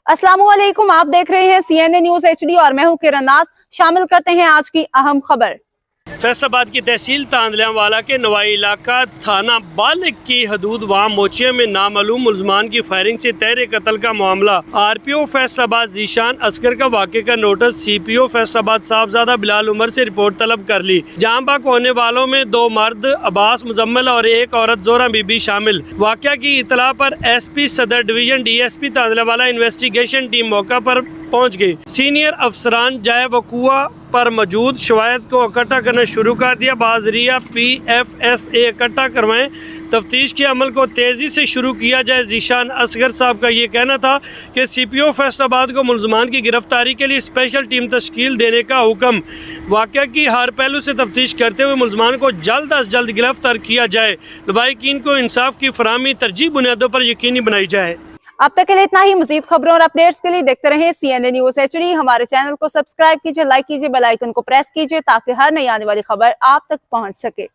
अस्सलामुअलैकुम, आप देख रहे हैं CNN न्यूज HD और मैं हूं किरण नाज। शामिल करते हैं आज की अहम खबर। फैसलाबाद की तहसील तांदलियावाला के नवाई इलाका थाना बालिक की हदूद वहाँ मोचिया में नामालूम मुलजमान की फायरिंग से तहरे कत्ल का मामला। RPO फैसलाबाद जीशान असगर का वाक़े का नोटिस CPO फैसलाबाद साहबजादा बिलाल उमर से रिपोर्ट तलब कर ली। जहाँ बाक होने वालों में 2 मर्द अब्बास मुजम्मिल और 1 औरत जोरा बीबी शामिल। वाक़या की इतला पर SP सदर division DSP Tandlianwala investigation team मौका पर पहुँच गई। सीनियर अफसरान जाए वकुआ पर मौजूद शवायद को इकट्ठा करना शुरू कर दिया। बाजरिया PFSA इकट्ठा करवाएं, तफ्तीश के अमल को तेज़ी से शुरू किया जाए। जीशान असगर साहब का ये कहना था कि CPO फैसलाबाद को मुलजमान की गिरफ्तारी के लिए स्पेशल टीम तश्कील देने का हुक्म। वाक़या की हर पहलू से तफ्तीश करते हुए मुलजमान को जल्द अज जल्द गिरफ्तार किया जाए। लवाहिकीन को इंसाफ की फराहमी तरजीह बुनियादों पर यकीनी बनाई जाए। अब तक के लिए इतना ही। मजीद खबरों और अपडेट्स के लिए देखते रहें CNN न्यूज HD। हमारे चैनल को सब्सक्राइब कीजिए, लाइक कीजिए, बेल आइकन को प्रेस कीजिए ताकि हर नई आने वाली खबर आप तक पहुंच सके।